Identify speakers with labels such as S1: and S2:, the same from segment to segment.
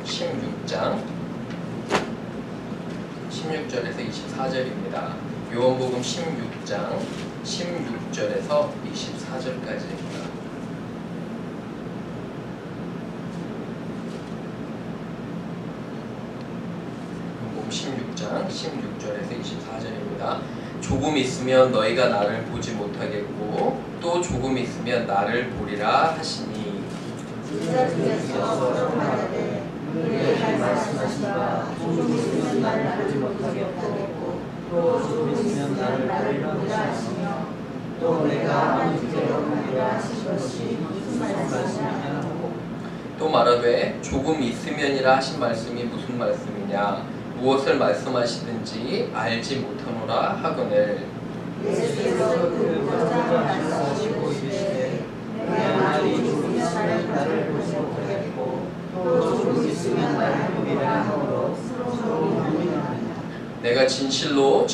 S1: 16장 16절에서 24절입니다. 요한복음 16장 16절에서 24절까지입니다. 요한복음 16장 16절에서 24절입니다. 조금 있으면 너희가 나를 보지 못하겠고 또 조금 있으면 나를 보리라 하시니
S2: 제자중에서 말하되 너희에게 말씀하시라 조금 있으면 나를 보지 못하겠고 또 조금 있으면 나를 보리라 하시며 또 내가 아버지께로 가리라 하신 것이 무슨 말씀이냐 하고
S1: 또 말하되 조금 있으면이라 하신 말씀이 무슨 말씀이냐 무엇을 말씀하시든지 알지 못하노라 하거늘
S2: 예수께서 그 보좌장을 말씀하시고 이르시되 내가 말이 조금 있으면 나를 보지 못하겠고 또 조금 있으면 나를 보리라 하므로 서로 고민하느냐.
S1: 내가 진실로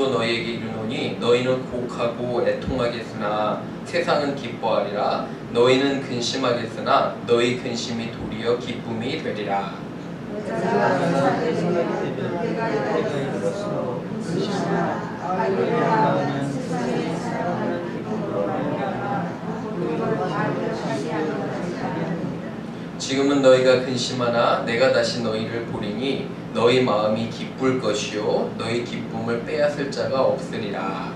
S1: 너희에게 이르노니 너희는 곡하고 애통하겠으나 세상은 기뻐하리라. 너희는 근심하겠으나 너희 근심이 도리어 기쁨이 되리라.
S2: 내가 세상에 되면 내가 이르렀으므로 근심하라. 알리려면 세상에 사랑하는 기쁨으로 말미암아 그걸 알려하지 아니하리라.
S1: 지금은 너희가 근심하나 내가 다시 너희를 보리니 너희 마음이 기쁠 것이요 너희 기쁨을 빼앗을 자가 없으리라.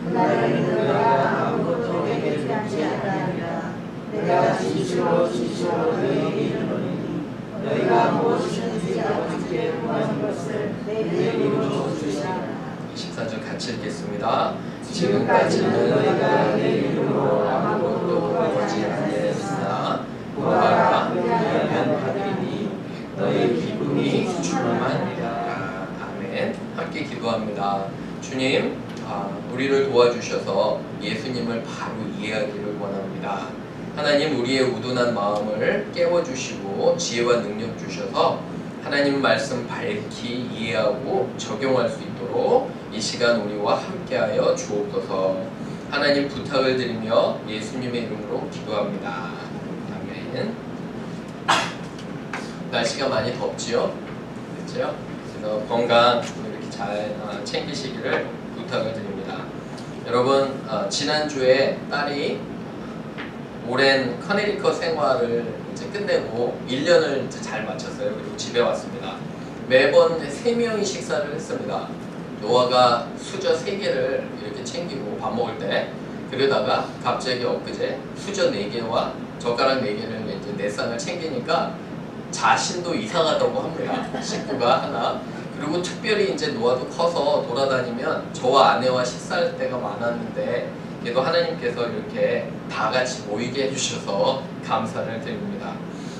S2: 그날에는 너희가 아무것도 내게 피하지 아니하리라. 내가 진실로 너희에게 이르노니 너희가 무엇이든지 아버지께 구하는 것을 내 이름으로 주시리라.
S1: 14절 같이 읽겠습니다. 지금까지는 너희가 내 이름으로 아무것도 구하지 아니하였으나 구하라 그리하면 받으리니 너희 기쁨이 충만하리라. 아멘. 함께 기도합니다. 주님, 우리를 도와주셔서 예수님을 바로 이해하기를 원합니다. 하나님, 우리의 우둔한 마음을 깨워주시고 지혜와 능력 주셔서 하나님 말씀 밝히 이해하고 적용할 수 있도록 이 시간 우리와 함께하여 주옵소서. 하나님 부탁을 드리며 예수님의 이름으로 기도합니다. 아멘. 날씨가 많이 덥지요? 그렇죠? 그래서 건강 이렇게 잘 챙기시기를 부탁을 드립니다. 여러분, 지난주에 딸이 오랜 커네리컷 생활을 이제 끝내고 1년을 이제 잘 마쳤어요. 그리고 집에 왔습니다. 매번 3명이 식사를 했습니다. 노아가 수저 3개를 이렇게 챙기고 밥 먹을 때, 그러다가 갑자기 엊그제 수저 4개와 젓가락 4개를 이제 4쌍을 챙기니까 자신도 이상하다고 합니다. 식구가 하나. 그리고 특별히 이제 노아도 커서 돌아다니면 저와 아내와 식사할 때가 많았는데 그래도 하나님께서 이렇게 다 같이 모이게 해주셔서 감사를 드립니다.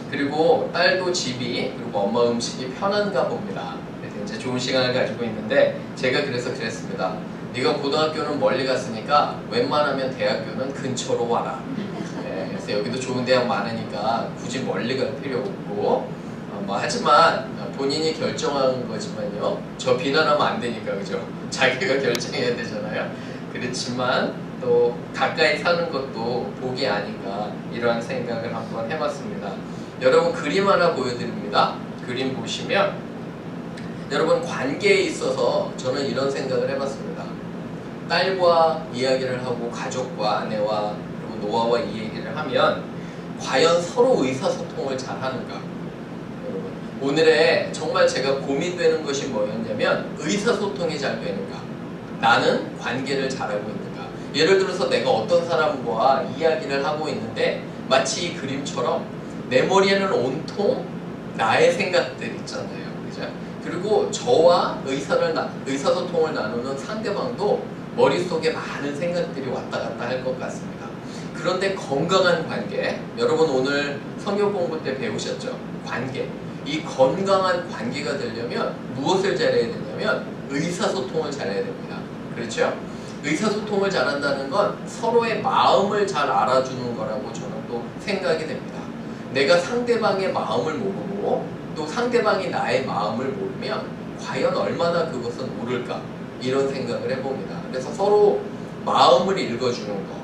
S1: 그리고 딸도 집이 그리고 엄마 음식이 편한가 봅니다. 그래서 이제 좋은 시간을 가지고 있는데 제가 그래서 그랬습니다. 네가 고등학교는 멀리 갔으니까 웬만하면 대학교는 근처로 와라. 네, 그래서 여기도 좋은 대학 많으니까 굳이 멀리 갈 필요 없고 하지만 본인이 결정한 거지만요. 저 비난하면 안 되니까 그죠? 자기가 결정해야 되잖아요. 그렇지만 또 가까이 사는 것도 복이 아닌가 이런 생각을 한번 해봤습니다. 여러분 그림 하나 보여드립니다. 그림 보시면 여러분 관계에 있어서 저는 이런 생각을 해봤습니다. 딸과 이야기를 하고 가족과 아내와 그리고 노아와 이 얘기를 하면 과연 서로 의사소통을 잘 하는가? 여러분 오늘의 정말 제가 고민되는 것이 뭐였냐면 의사소통이 잘 되는가? 나는 관계를 잘하고 있는가? 예를 들어서 내가 어떤 사람과 이야기를 하고 있는데 마치 이 그림처럼 내 머리에는 온통 나의 생각들 있잖아요. 그죠? 그리고 저와 의사소통을 나누는 상대방도 머릿속에 많은 생각들이 왔다 갔다 할 것 같습니다. 그런데 건강한 관계, 여러분 오늘 성경 공부 때 배우셨죠? 관계. 이 건강한 관계가 되려면 무엇을 잘해야 되냐면 의사소통을 잘해야 됩니다. 그렇죠? 의사소통을 잘한다는 건 서로의 마음을 잘 알아주는 거라고 저는 또 생각이 됩니다. 내가 상대방의 마음을 모르고 또 상대방이 나의 마음을 모르면 과연 얼마나 그것은 옳을까 이런 생각을 해봅니다. 그래서 서로 마음을 읽어주는 거,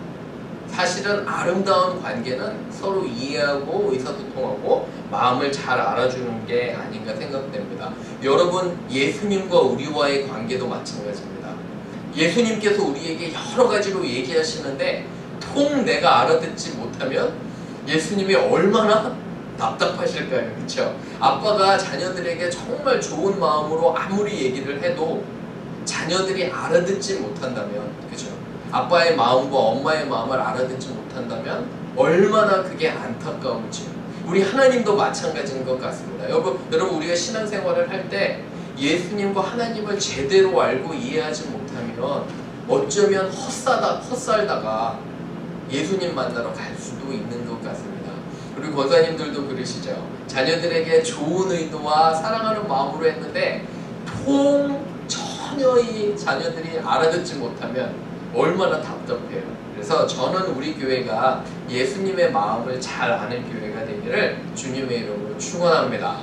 S1: 사실은 아름다운 관계는 서로 이해하고 의사소통하고 마음을 잘 알아주는 게 아닌가 생각됩니다. 여러분, 예수님과 우리와의 관계도 마찬가지입니다. 예수님께서 우리에게 여러 가지로 얘기하시는데 통 내가 알아듣지 못하면 예수님이 얼마나 답답하실까요? 그렇죠? 아빠가 자녀들에게 정말 좋은 마음으로 아무리 얘기를 해도 자녀들이 알아듣지 못한다면, 그죠? 아빠의 마음과 엄마의 마음을 알아듣지 못한다면 얼마나 그게 안타까운지. 우리 하나님도 마찬가지인 것 같습니다. 여러분 우리가 신앙생활을 할 때 예수님과 하나님을 제대로 알고 이해하지 못하면 어쩌면 헛살다가 예수님 만나러 갈 수도 있는 것 같습니다. 우리 권사님들도 그러시죠. 자녀들에게 좋은 의도와 사랑하는 마음으로 했는데 전혀 이 자녀들이 알아듣지 못하면 얼마나 답답해요. 그래서 저는 우리 교회가 예수님의 마음을 잘 아는 교회가 되기를 주님의 이름으로 축원합니다.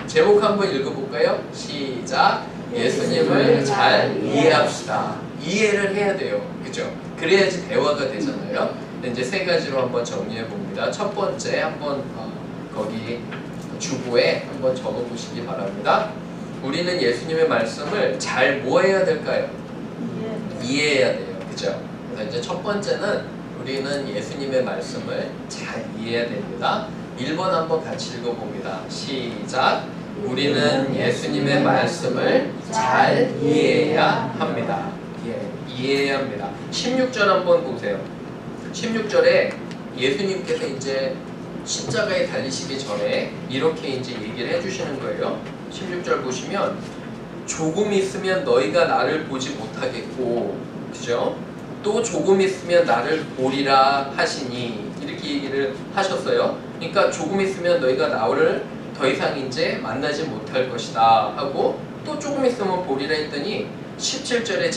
S1: 제목 한번 읽어볼까요? 시작. 예수님을 잘 이해합시다. 이해를 해야 돼요. 그죠? 그래야지 대화가 되잖아요. 이제 세 가지로 한번 정리해 봅니다. 첫 번째 한번 거기 주보에 한번 적어 보시기 바랍니다. 우리는 예수님의 말씀을 잘 뭐 해야 될까요? 이해해야 돼요. 그죠? 그래서 이제 첫 번째는 우리는 예수님의 말씀을 잘 이해해야 됩니다. 1번 한번 같이 읽어봅니다. 시작. 우리는 예수님의 말씀을 잘 이해해야 합니다. 이해해야 합니다. 16절 한번 보세요. 16절에 예수님께서 이제 십자가에 달리시기 전에 이렇게 이제 얘기를 해주시는 거예요. 16절 보시면 조금 있으면 너희가 나를 보지 못하겠고, 그죠? 또 조금 있으면 나를 보리라 하시니, 이렇게 얘기를 하셨어요. 그러니까 조금 있으면 너희가 나를 더 이상 이제 만나지 못할 것이다 하고, 또 조금 있으면 보리라 했더니 17절에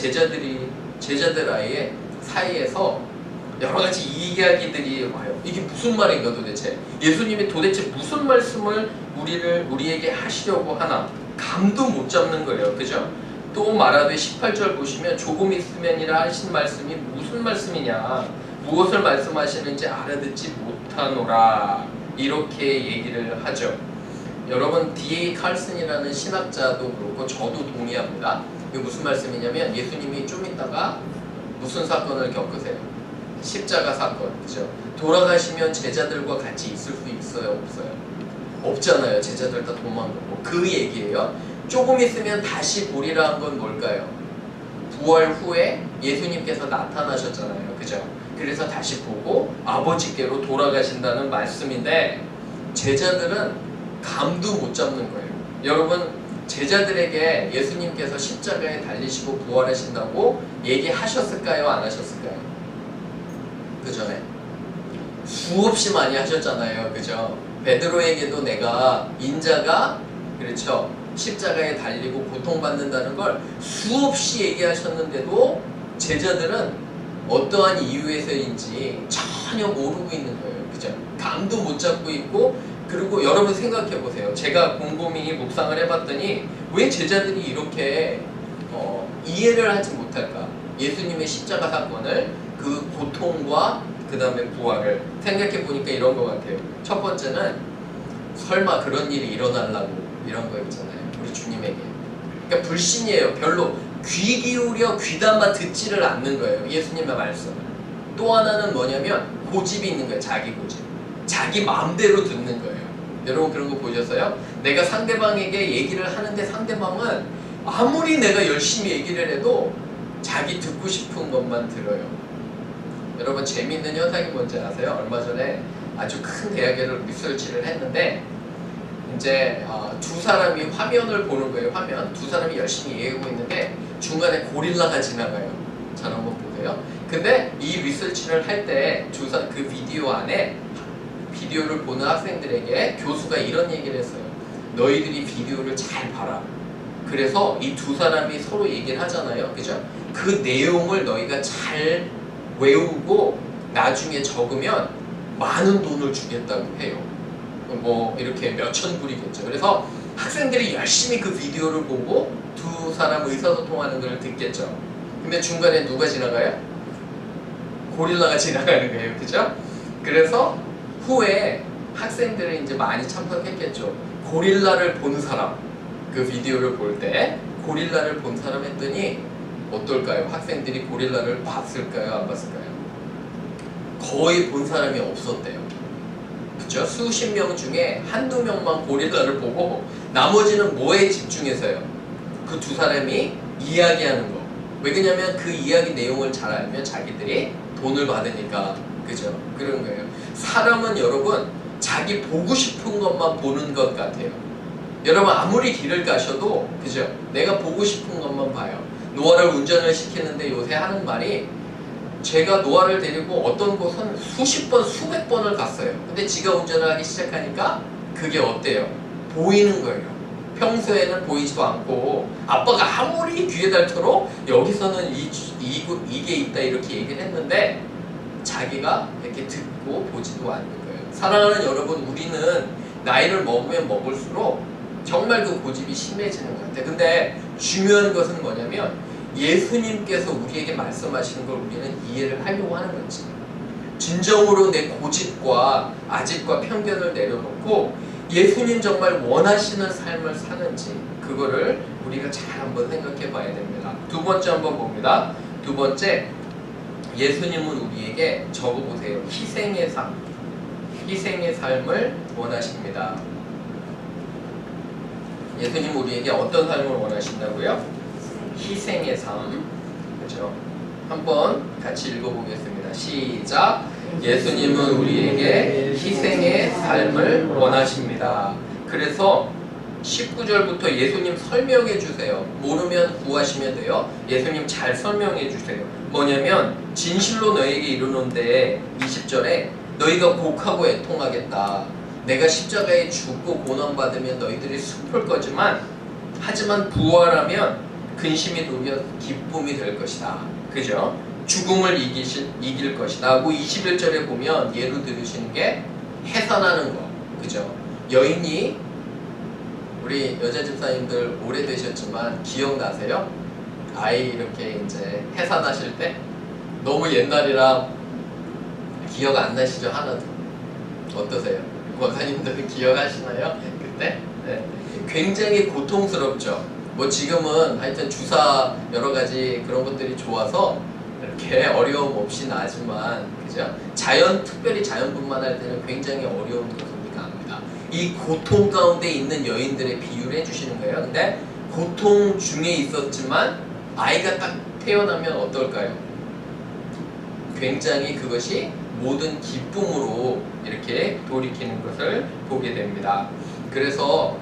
S1: 제자들 아이의 사이에서 여러 가지 이야기들이 와요. 이게 무슨 말인가 도대체? 예수님이 도대체 무슨 말씀을 우리에게 하시려고 하나? 감도 못 잡는 거예요. 그죠? 또 말하되 18절 보시면 조금 있으면이라 하신 말씀이 무슨 말씀이냐? 무엇을 말씀하시는지 알아듣지 못하노라. 이렇게 얘기를 하죠. 여러분, D.A. 칼슨이라는 신학자도 그렇고 저도 동의합니다. 이게 무슨 말씀이냐면 예수님이 좀 있다가 무슨 사건을 겪으세요? 십자가 사건, 그죠? 돌아가시면 제자들과 같이 있을 수 있어요, 없어요? 없잖아요. 제자들 다 도망가고. 그 얘기예요. 조금 있으면 다시 보리라 한 건 뭘까요? 부활 후에 예수님께서 나타나셨잖아요, 그죠? 그래서 다시 보고 아버지께로 돌아가신다는 말씀인데 제자들은 감도 못 잡는 거예요. 여러분, 제자들에게 예수님께서 십자가에 달리시고 부활하신다고 얘기하셨을까요? 안 하셨을까요? 그 전에 수없이 많이 하셨잖아요. 그죠? 베드로에게도 내가 인자가, 그렇죠, 십자가에 달리고 고통받는다는 걸 수없이 얘기하셨는데도 제자들은 어떠한 이유에서인지 전혀 모르고 있는 거예요. 그죠? 감도 못 잡고 있고, 그리고 여러분 생각해 보세요. 제가 곰곰이 묵상을 해봤더니 왜 제자들이 이렇게 이해를 하지 못할까? 예수님의 십자가 사건을, 그 고통과 그 다음에 부활을 생각해 보니까 이런 것 같아요. 첫 번째는 설마 그런 일이 일어나려고 이런 거 있잖아요. 우리 주님에게. 그러니까 불신이에요. 별로 귀 기울여 귀담아 듣지를 않는 거예요. 예수님의 말씀을. 또 하나는 뭐냐면 고집이 있는 거예요. 자기 고집. 자기 마음대로 듣는 거예요. 여러분 그런 거 보셨어요? 내가 상대방에게 얘기를 하는데 상대방은 아무리 내가 열심히 얘기를 해도 자기 듣고 싶은 것만 들어요. 여러분 재미있는 현상이 뭔지 아세요? 얼마 전에 아주 큰 대학에서 리서치를 했는데 이제 두 사람이 화면을 보는 거예요. 화면. 두 사람이 열심히 얘기하고 있는데 중간에 고릴라가 지나가요. 잘 한번 보세요. 근데 이 리서치를 할 때 그 비디오 안에 비디오를 보는 학생들에게 교수가 이런 얘기를 했어요. 너희들이 비디오를 잘 봐라. 그래서 이 두 사람이 서로 얘기를 하잖아요. 그죠? 그 내용을 너희가 잘 외우고 나중에 적으면 많은 돈을 주겠다고 해요. 뭐 이렇게 몇천 불이겠죠. 그래서 학생들이 열심히 그 비디오를 보고 두 사람 의사소통하는 걸 듣겠죠. 근데 중간에 누가 지나가요? 고릴라가 지나가는 거예요. 그죠? 그래서 후에 학생들이 이제 많이 참석했겠죠. 고릴라를 본 사람, 그 비디오를 볼 때 고릴라를 본 사람 했더니 어떨까요? 학생들이 고릴라를 봤을까요? 안 봤을까요? 거의 본 사람이 없었대요. 그죠? 수십 명 중에 한두 명만 고릴라를 보고 나머지는 뭐에 집중해서요? 그 두 사람이 이야기하는 거. 왜 그러냐면 그 이야기 내용을 잘 알면 자기들이 돈을 받으니까. 그죠? 그런 거예요. 사람은 여러분 자기 보고 싶은 것만 보는 것 같아요. 여러분 아무리 길을 가셔도 그죠? 내가 보고 싶은 것만 봐요. 노아를 운전을 시키는데 요새 하는 말이 제가 노아를 데리고 어떤 곳은 수십 번, 수백 번을 갔어요. 근데 지가 운전을 하기 시작하니까 그게 어때요? 보이는 거예요. 평소에는 보이지도 않고 아빠가 아무리 귀에 닳도록 여기서는 이게 있다 이렇게 얘기를 했는데 자기가 이렇게 듣고 보지도 않는 거예요. 사랑하는 여러분, 우리는 나이를 먹으면 먹을수록 정말 그 고집이 심해지는 것 같아요. 근데 중요한 것은 뭐냐면 예수님께서 우리에게 말씀하시는 걸 우리는 이해를 하려고 하는 거지. 진정으로 내 고집과 아집과 편견을 내려놓고 예수님 정말 원하시는 삶을 사는지 그거를 우리가 잘 한번 생각해 봐야 됩니다. 두 번째 한번 봅니다. 두 번째, 예수님은 우리에게 적어보세요. 희생의 삶. 희생의 삶을 원하십니다. 예수님 우리에게 어떤 삶을 원하신다고요? 희생의 삶. 그렇죠? 한번 같이 읽어보겠습니다. 시작. 예수님은 우리에게 희생의 삶을 원하십니다. 그래서 19절부터 예수님 설명해 주세요. 모르면 구하시면 돼요. 예수님 잘 설명해 주세요. 뭐냐면 진실로 너에게 이르노니 20절에 너희가 곡하고 애통하겠다. 내가 십자가에 죽고 고난받으면 너희들이 슬플 거지만 하지만 부활하면 근심이 도리어 기쁨이 될 것이다. 그죠? 죽음을 이길 것이다 하고 21절에 보면 예로 들으시는 게 해산하는 거. 그죠? 여인이 우리 여자 집사님들 오래되셨지만 기억나세요? 아이 이렇게 이제 해산하실 때 너무 옛날이라 기억 안 나시죠? 하나도. 어떠세요? 목사님들 기억하시나요? 그때? 네. 굉장히 고통스럽죠. 뭐 지금은 하여튼 주사 여러 가지 그런 것들이 좋아서 이렇게 어려움 없이 나지만 그죠? 특별히 자연분만 할 때는 굉장히 어려운 것이니까 합니다. 이 고통 가운데 있는 여인들의 비유를 해주시는 거예요. 근데 고통 중에 있었지만 아이가 딱 태어나면 어떨까요? 굉장히 그것이 모든 기쁨으로 이렇게 돌이키는 것을 보게 됩니다. 그래서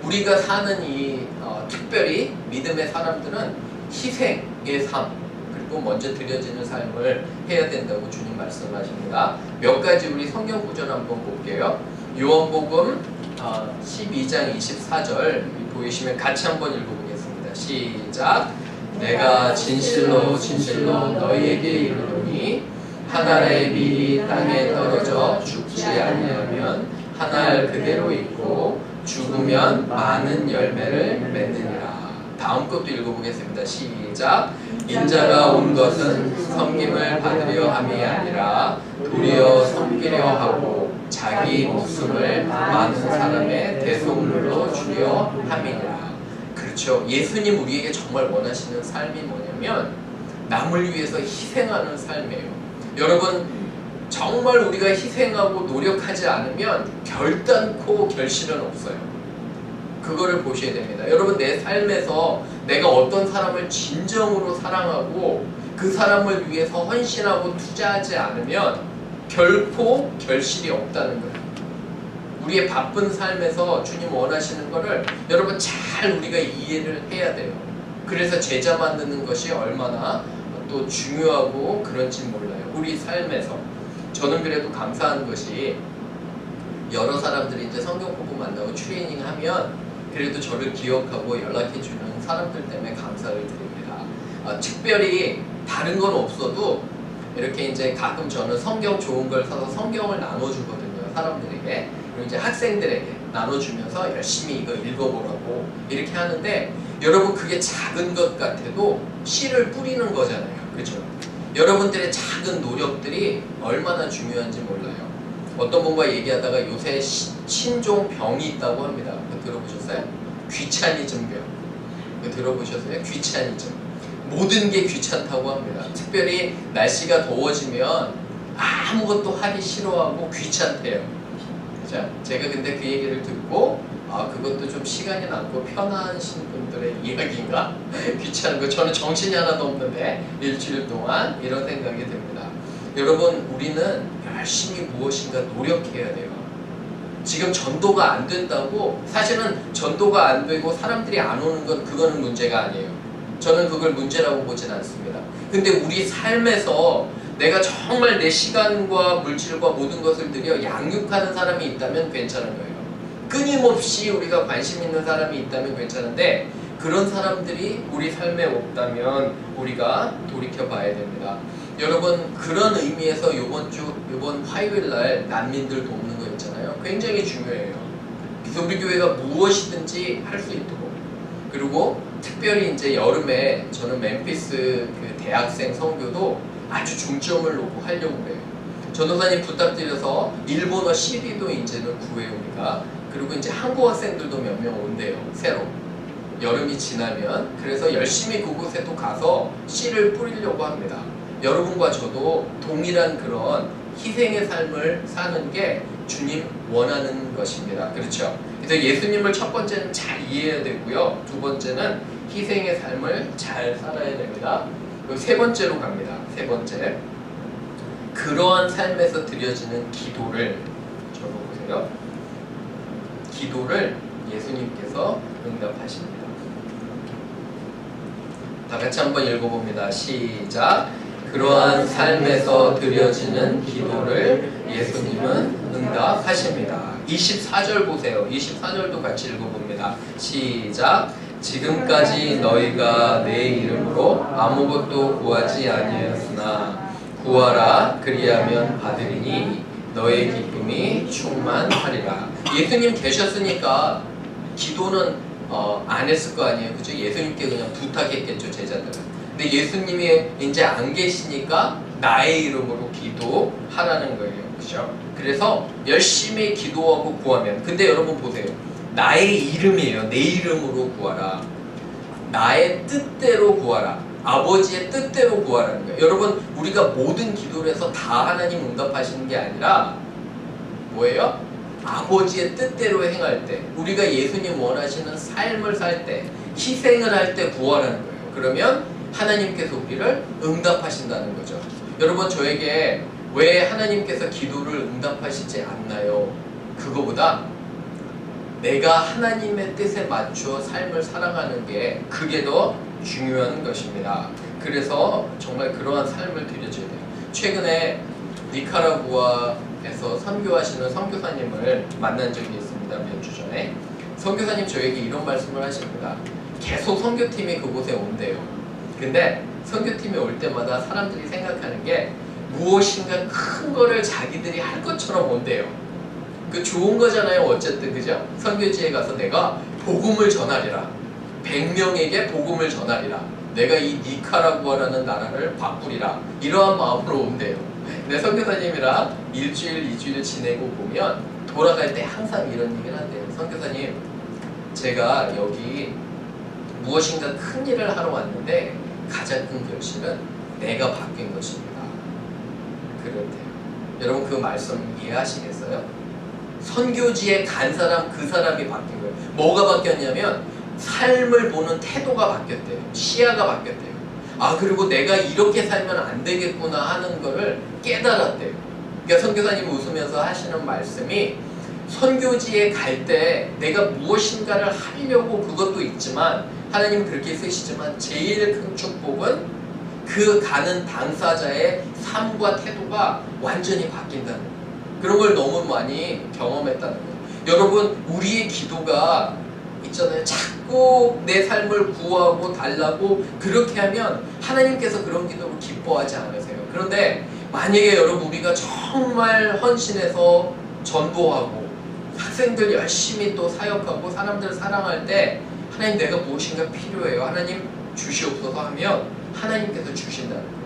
S1: 우리가 사는 특별히 믿음의 사람들은 희생의 삶 그리고 먼저 드려지는 삶을 해야 된다고 주님 말씀하십니다. 몇 가지 우리 성경 구절 한번 볼게요. 요한복음 12장 24절 보이시면 같이 한번 읽어보겠습니다. 시작. 내가 진실로 진실로 너희에게 이르노니 한 알의 밀이 땅에 떨어져 죽지 아니하면 한 알 그대로 있고 죽으면 많은 열매를 맺느니라. 다음 것도 읽어보겠습니다. 시작. 인자가 온 것은 섬김을 받으려 함이 아니라 도리어 섬기려 하고 자기 목숨을 많은 사람의 대속물로 주려 함이니라. 그렇죠. 예수님 우리에게 정말 원하시는 삶이 뭐냐면 남을 위해서 희생하는 삶이에요. 여러분 정말 우리가 희생하고 노력하지 않으면 결단코 결실은 없어요. 그거를 보셔야 됩니다. 여러분 내 삶에서 내가 어떤 사람을 진정으로 사랑하고 그 사람을 위해서 헌신하고 투자하지 않으면 결코 결실이 없다는 거예요. 우리의 바쁜 삶에서 주님 원하시는 거를 여러분 잘 우리가 이해를 해야 돼요. 그래서 제자 만드는 것이 얼마나 또 중요하고 그런지 몰라요. 우리 삶에서 저는 그래도 감사한 것이 여러 사람들이 이제 성경 공부 만나고 트레이닝 하면 그래도 저를 기억하고 연락해주는 사람들 때문에 감사를 드립니다. 특별히 다른 건 없어도 이렇게 이제 가끔 저는 성경 좋은 걸 사서 성경을 나눠주거든요. 사람들에게. 그리고 이제 학생들에게 나눠주면서 열심히 이거 읽어보라고 이렇게 하는데 여러분 그게 작은 것 같아도 씨를 뿌리는 거잖아요. 그렇죠? 여러분들의 작은 노력들이 얼마나 중요한지 몰라요. 어떤 분과 얘기하다가 요새 신종병이 있다고 합니다. 그거 들어보셨어요? 귀차니즘병. 그거 들어보셨어요? 귀차니즘. 모든 게 귀찮다고 합니다. 특별히 날씨가 더워지면 아무것도 하기 싫어하고 귀찮대요. 그죠? 제가 근데 그 얘기를 듣고 그것도 좀 시간이 남고 편하신 분들의 이야기인가? 귀찮은 거. 저는 정신이 하나도 없는데 일주일 동안 이런 생각이 듭니다. 여러분, 우리는 열심히 무엇인가 노력해야 돼요. 지금 전도가 안 된다고, 사실은 전도가 안 되고 사람들이 안 오는 건 그거는 문제가 아니에요. 저는 그걸 문제라고 보진 않습니다. 근데 우리 삶에서 내가 정말 내 시간과 물질과 모든 것을 들여 양육하는 사람이 있다면 괜찮은 거예요. 끊임없이 우리가 관심 있는 사람이 있다면 괜찮은데, 그런 사람들이 우리 삶에 없다면 우리가 돌이켜 봐야 됩니다. 여러분, 그런 의미에서 이번 화요일날 난민들 돕는 거 있잖아요. 굉장히 중요해요. 그래서 우리 교회가 무엇이든지 할 수 있도록, 그리고 특별히 이제 여름에 저는 멤피스 그 대학생 선교도 아주 중점을 놓고 하려고 그래요. 전도사님 부탁드려서 일본어 CD도 이제는 구해요, 우리가. 그리고 이제 한국 학생들도 몇 명 온대요, 새로. 여름이 지나면. 그래서 열심히 그곳에 또 가서 씨를 뿌리려고 합니다. 여러분과 저도 동일한 그런 희생의 삶을 사는 게 주님 원하는 것입니다. 그렇죠? 그래서 예수님을 첫 번째는 잘 이해해야 되고요. 두 번째는 희생의 삶을 잘 살아야 됩니다. 그리고 세 번째로 갑니다. 세 번째. 그러한 삶에서 드려지는 기도를 적어보세요. 기도를 예수님께서 응답하십니다. 다 같이 한번 읽어봅니다. 시작. 그러한 삶에서 드려지는 기도를 예수님은 응답하십니다. 24절 보세요. 24절도 같이 읽어봅니다. 시작. 지금까지 너희가 내 이름으로 아무것도 구하지 아니하였으나 구하라 그리하면 받으리니 너의 기쁨이 충만하리라. 예수님 계셨으니까 기도는 안 했을 거 아니에요. 그죠? 예수님께 그냥 부탁했겠죠, 제자들은. 근데 예수님이 이제 안 계시니까 나의 이름으로 기도하라는 거예요. 그죠? 그래서 열심히 기도하고 구하면, 근데 여러분 보세요. 나의 이름이에요. 내 이름으로 구하라. 나의 뜻대로 구하라. 아버지의 뜻대로 구하라는 거예요. 여러분, 우리가 모든 기도를 해서 다 하나님 응답하시는 게 아니라 뭐예요? 아버지의 뜻대로 행할 때, 우리가 예수님 원하시는 삶을 살 때, 희생을 할 때 구하라는 거예요. 그러면 하나님께서 우리를 응답하신다는 거죠. 여러분, 저에게 왜 하나님께서 기도를 응답하시지 않나요? 그거보다 내가 하나님의 뜻에 맞추어 삶을 살아가는 게, 그게 더 중요한 것입니다. 그래서 정말 그러한 삶을 드려줘야 돼요. 최근에 니카라구아에서 선교하시는 선교사님을 만난 적이 있습니다. 몇 주 전에. 선교사님 저에게 이런 말씀을 하십니다. 계속 선교팀이 그곳에 온대요. 근데 선교팀이 올 때마다 사람들이 생각하는 게 무엇인가 큰 거를 자기들이 할 것처럼 온대요. 그 좋은 거잖아요. 어쨌든, 그죠? 선교지에 가서 내가 복음을 전하리라. 100명에게 복음을 전하리라. 내가 이 니카라구아라는 나라를 바꾸리라. 이러한 마음으로 온대요. 근데 선교사님이랑 일주일, 2주일 지내고 보면 돌아갈 때 항상 이런 얘기를 한대요. 선교사님, 제가 여기 무엇인가 큰 일을 하러 왔는데 가장 큰 결실은 내가 바뀐 것입니다. 그런데요. 여러분, 그 말씀 이해하시겠어요? 선교지에 간 사람, 그 사람이 바뀐 거예요. 뭐가 바뀌었냐면 삶을 보는 태도가 바뀌었대요. 시야가 바뀌었대요. 그리고 내가 이렇게 살면 안 되겠구나 하는 거를 깨달았대요. 그러니까 선교사님이 웃으면서 하시는 말씀이, 선교지에 갈 때 내가 무엇인가를 하려고, 그것도 있지만 하나님은 그렇게 쓰시지만 제일 큰 축복은 그 가는 당사자의 삶과 태도가 완전히 바뀐다는 거예요. 그런 걸 너무 많이 경험했다는 거예요. 여러분, 우리의 기도가 있잖아요. 자꾸 내 삶을 구하고 달라고 그렇게 하면 하나님께서 그런 기도를 기뻐하지 않으세요. 그런데 만약에 여러분, 우리가 정말 헌신해서 전도하고 학생들 열심히 또 사역하고 사람들 사랑할 때, 하나님 내가 무엇인가 필요해요. 하나님 주시옵소서 하면 하나님께서 주신다는 거예요.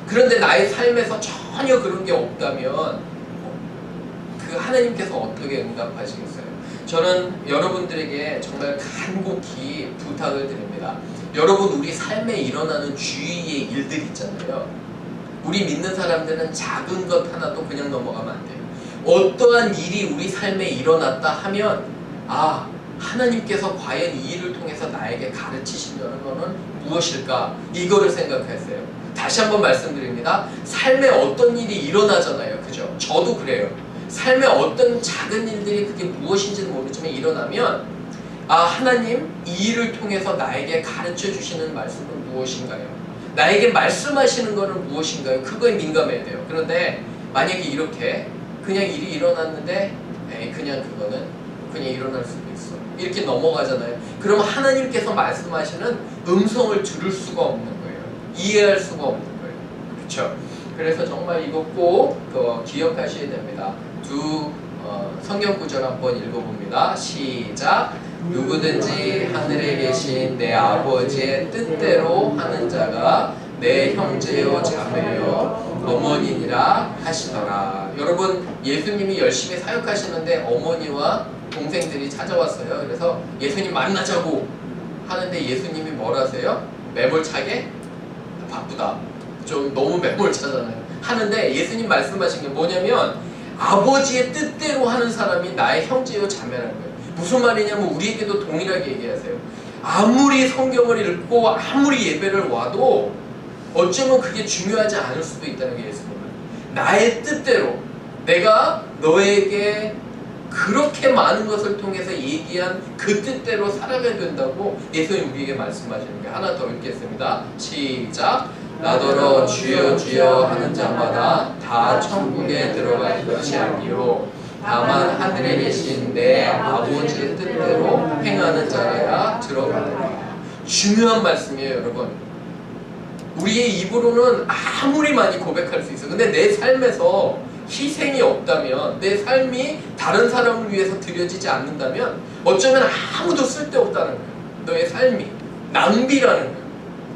S1: 그런데 나의 삶에서 전혀 그런 게 없다면 그 하나님께서 어떻게 응답하시겠어요? 저는 여러분들에게 정말 간곡히 부탁을 드립니다. 여러분, 우리 삶에 일어나는 주위의 일들 있잖아요. 우리 믿는 사람들은 작은 것 하나도 그냥 넘어가면 안 돼요. 어떠한 일이 우리 삶에 일어났다 하면 하나님께서 과연 이 일을 통해서 나에게 가르치시려는 것은 무엇일까? 이거를 생각했어요. 다시 한번 말씀드립니다. 삶에 어떤 일이 일어나잖아요. 그죠? 저도 그래요. 삶에 어떤 작은 일들이 그게 무엇인지는 모르지만 일어나면 하나님, 이 일을 통해서 나에게 가르쳐 주시는 말씀은 무엇인가요? 나에게 말씀하시는 것은 무엇인가요? 그거에 민감해야 돼요. 그런데 만약에 이렇게 그냥 일이 일어났는데 그냥 그거는 그냥 일어날 수도 있어, 이렇게 넘어가잖아요. 그러면 하나님께서 말씀하시는 음성을 들을 수가 없는 거예요. 이해할 수가 없는 거예요. 그렇죠? 그래서 정말 이거 꼭 기억하셔야 됩니다. 두 성경 구절 한번 읽어봅니다. 시작. 누구든지 하늘에 계신 내 아버지의 뜻대로 하는 자가 내 형제요 자매요 어머니니라 하시더라. 여러분, 예수님이 열심히 사역하시는데 어머니와 동생들이 찾아왔어요. 그래서 예수님 만나자고 하는데 예수님이 뭘 하세요? 매몰차게? 바쁘다, 좀 너무 매몰차잖아요. 하는데 예수님 말씀하신 게 뭐냐면 아버지의 뜻대로 하는 사람이 나의 형제요 자매라는 거예요. 무슨 말이냐면 우리에게도 동일하게 얘기하세요. 아무리 성경을 읽고 아무리 예배를 와도 어쩌면 그게 중요하지 않을 수도 있다는 게 예수님은. 나의 뜻대로 내가 너에게 그렇게 많은 것을 통해서 얘기한 그 뜻대로 살아가야 된다고 예수님 우리에게 말씀하시는 게. 하나 더 읽겠습니다. 시작. 나더러 주여 주여 하는 자마다 다 천국에 들어갈 것이 아니요 다만 하늘에 계신 내 아버지의 뜻대로 행하는 자라야 들어가리라. 중요한 말씀이에요, 여러분. 우리의 입으로는 아무리 많이 고백할 수 있어요. 근데 내 삶에서 희생이 없다면, 내 삶이 다른 사람을 위해서 드려지지 않는다면 어쩌면 아무도 쓸데없다는 거예요. 너의 삶이 낭비라는 거예요.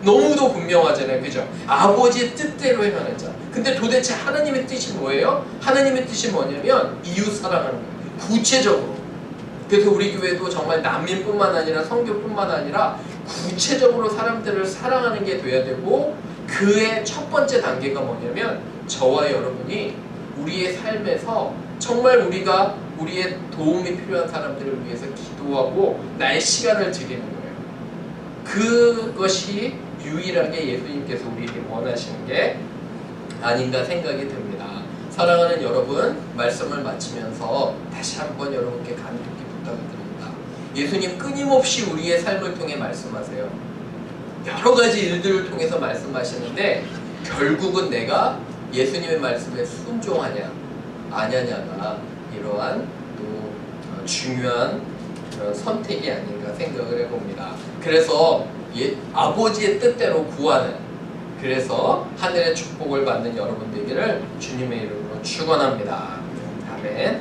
S1: 너무도 분명하잖아요. 그죠? 아버지의 뜻대로 행하는 자. 근데 도대체 하나님의 뜻이 뭐예요? 하나님의 뜻이 뭐냐면 이웃 사랑하는 거예요. 구체적으로. 그래서 우리 교회도 정말 난민뿐만 아니라 선교뿐만 아니라 구체적으로 사람들을 사랑하는 게 돼야 되고, 그의 첫 번째 단계가 뭐냐면 저와 여러분이 우리의 삶에서 정말 우리가 우리의 도움이 필요한 사람들을 위해서 기도하고 나의 시간을 드리는 거예요. 그것이 유일하게 예수님께서 우리에게 원하시는 게 아닌가 생각이 듭니다. 사랑하는 여러분, 말씀을 마치면서 다시 한번 여러분께 간곡히 부탁을 드립니다. 예수님 끊임없이 우리의 삶을 통해 말씀하세요. 여러 가지 일들을 통해서 말씀하시는데 결국은 내가 예수님의 말씀에 순종하냐 아냐냐가 이러한 또 중요한 그런 선택이 아닌가 생각을 해봅니다. 그래서 아버지의 뜻대로 구하는, 그래서 하늘의 축복을 받는 여러분 되기를 주님의 이름으로 축원합니다. 아멘.